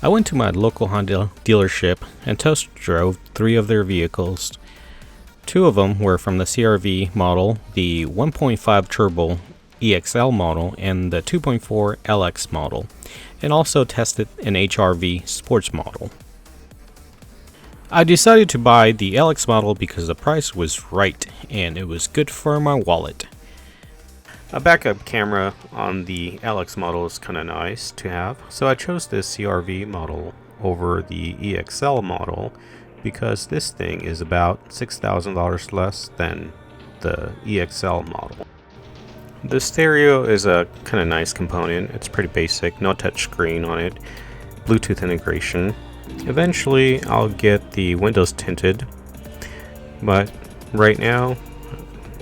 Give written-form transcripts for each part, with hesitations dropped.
I went to my local Honda dealership and test drove 3 of their vehicles. 2 of them were from the CRV model, the 1.5 turbo EXL model, and the 2.4 LX model, and also tested an HRV Sport model. I decided to buy the LX model because the price was right and it was good for my wallet. A backup camera on the LX model is kind of nice to have, so I chose this CRV model over the EXL model because this thing is about $6,000 less than the EXL model. The stereo is a kind of nice component. It's pretty basic, no touch screen on it, Bluetooth integration. Eventually I'll get the windows tinted, but right now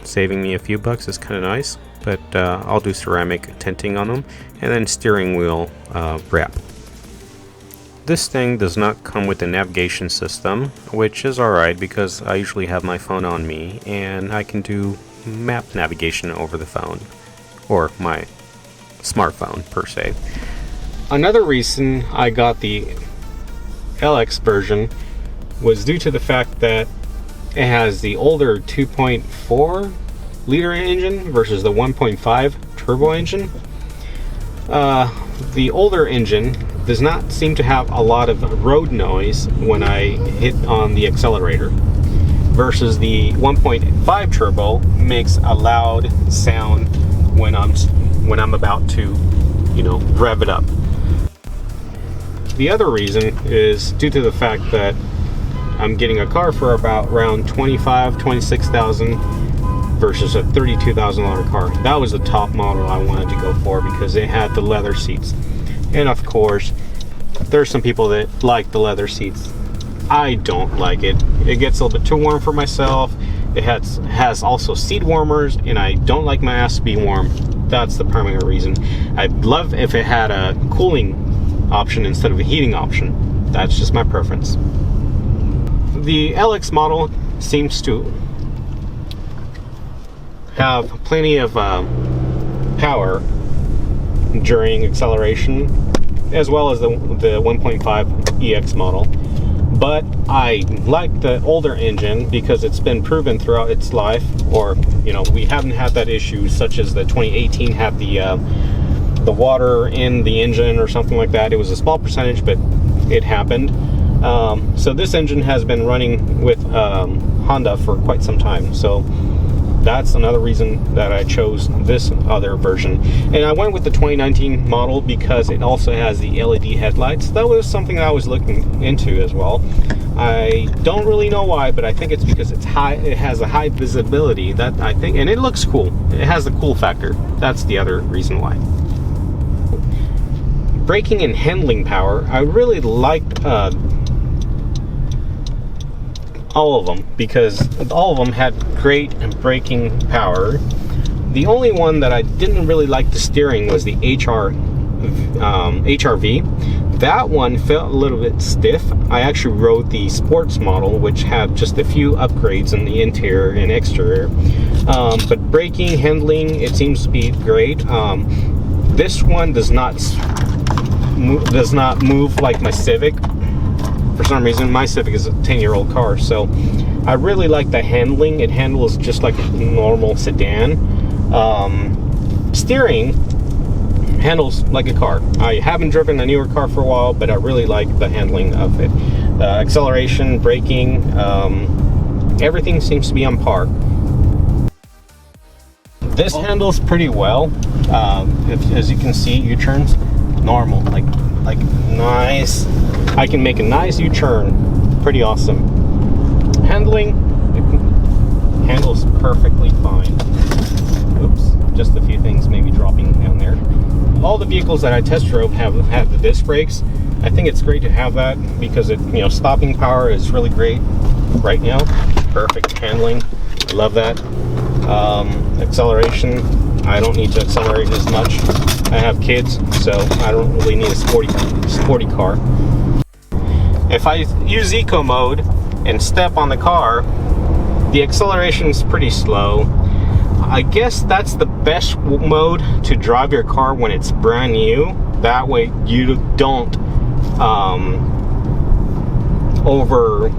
saving me a few bucks is kind of nice. But I'll do ceramic tinting on them, and then steering wheel wrap. This thing does not come with a navigation system, which is alright because I usually have my phone on me and I can do map navigation over the phone, or my smartphone per se. Another reason I got the LX version was due to the fact that it has the older 2.4 liter engine versus the 1.5 turbo engine. The older engine does not seem to have a lot of road noise when I hit on the accelerator, versus the 1.5 turbo makes a loud sound when I'm about to, rev it up. The other reason is due to the fact that I'm getting a car for around $26,000 versus a $32,000 car. That was the top model I wanted to go for because it had the leather seats. And of course, there's some people that like the leather seats. I don't like it. It gets a little bit too warm for myself. It has also seat warmers, and I don't like my ass to be warm. That's the primary reason. I'd love if it had a cooling option instead of a heating option. That's just my preference. The LX model seems to have plenty of power during acceleration, as well as the 1.5 EX model. But I like the older engine because it's been proven throughout its life, or we haven't had that issue, such as the 2018 had the water in the engine or something like that. It was a small percentage, but it happened. So this engine has been running with Honda for quite some time. So that's another reason that I chose this other version. And I went with the 2019 model because it also has the LED headlights. That was something that I was looking into as well. I don't really know why, but I think it's because it's high. It has a high visibility, that I think, and it looks cool. It has the cool factor. That's the other reason why. Braking and handling power, I really liked all of them because all of them had great braking power. The only one that I didn't really like the steering was the HRV. That one felt a little bit stiff. I actually rode the sports model, which had just a few upgrades in the interior and exterior. But braking, handling, it seems to be great. This one does not move like my Civic. For some reason, my Civic is a 10-year-old car, so I really like the handling. It handles just like a normal sedan. Steering handles like a car. I haven't driven a newer car for a while, but I really like the handling of it. Acceleration, braking, everything seems to be on par. This handles pretty well. As you can see, U-turns normal, like nice. I can make a nice U-turn, pretty awesome. Handling, it handles perfectly fine. Oops, just a few things maybe dropping down there. All the vehicles that I test drove have the disc brakes. I think it's great to have that because it, stopping power is really great right now. Perfect handling, I love that. Acceleration, I don't need to accelerate as much. I have kids, so I don't really need a sporty car. If I use eco mode and step on the car, the acceleration is pretty slow. I guess that's the best mode to drive your car when it's brand new. That way you don't overwork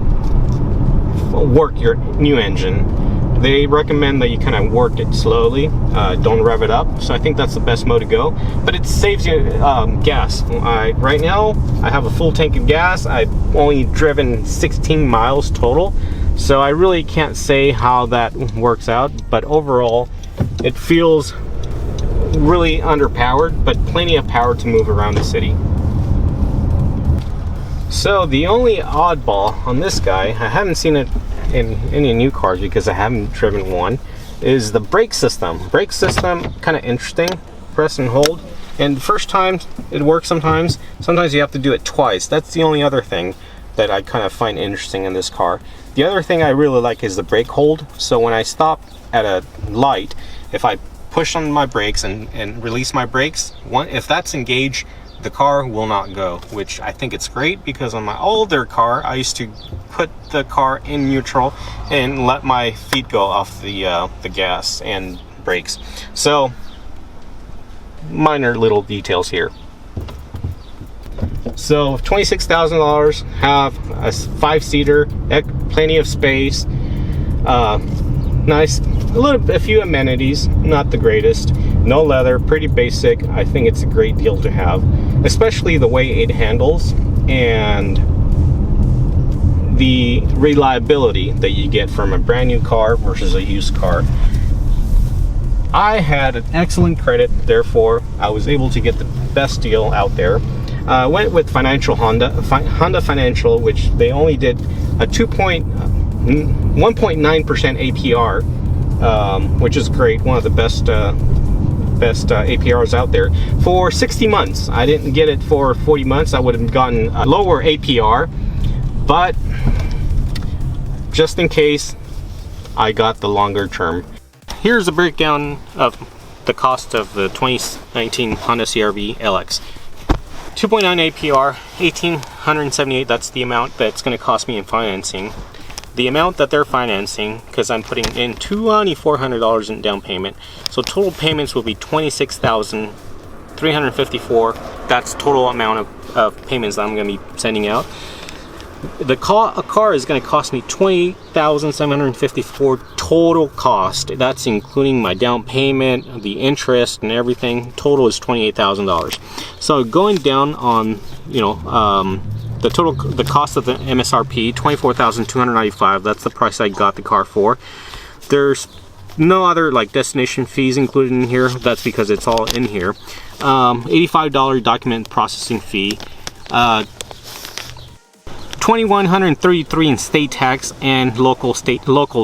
your new engine. They recommend that you kind of work it slowly, don't rev it up. So I think that's the best mode to go. But it saves you gas. Right now, I have a full tank of gas. I've only driven 16 miles total. So I really can't say how that works out. But overall, it feels really underpowered, but plenty of power to move around the city. So the only oddball on this guy, I haven't seen it in any new cars because I haven't driven one, is the brake system. Brake system, kind of interesting. Press and hold, and the first time it works sometimes you have to do it twice. That's the only other thing that I kind of find interesting in this car. The other thing I really like is the brake hold. So when I stop at a light, if I push on my brakes and release my brakes, if that's engaged, the car will not go, which I think it's great, because on my older car I used to put the car in neutral and let my feet go off the gas and brakes. So minor little details here. So $26,000, have a 5-seater, plenty of space, nice, a few amenities, not the greatest, no leather, pretty basic. I think it's a great deal to have, especially the way it handles and the reliability that you get from a brand new car versus a used car. I had an excellent credit, therefore I was able to get the best deal out there. I went with Honda Financial, which they only did a 1.9% APR, which is great, one of the best APRs out there, for 60 months. I didn't get it for 40 months. I would have gotten a lower APR, but just in case, I got the longer term. Here's a breakdown of the cost of the 2019 Honda CRV-LX. 2.9 APR, $1,878, that's the amount that's going to cost me in financing. The amount that they're financing, because I'm putting in $2,400 in down payment, so total payments will be $26,354. That's total amount of payments that I'm going to be sending out. A car is going to cost me $20,754 total cost. That's including my down payment, the interest, and everything. Total is $28,000. So going down on, the cost of the MSRP, $24,295. That's the price I got the car for. There's no other destination fees included in here. That's because it's all in here. $85 document processing fee. $2,133 in state tax and local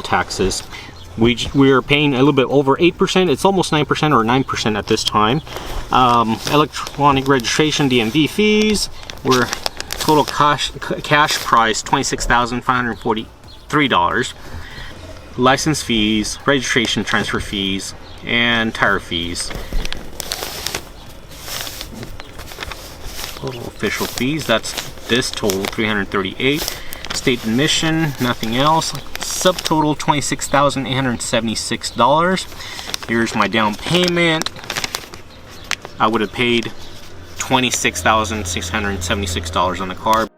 taxes. We are paying a little bit over 8%. It's almost 9% or 9% at this time. Electronic registration, DMV fees. We're total cash price $26,543. License fees, registration transfer fees, and tire fees. Total official fees, that's this total $338. State admission, nothing else. Subtotal $26,876. Here's my down payment. I would have paid $26,676 on the car.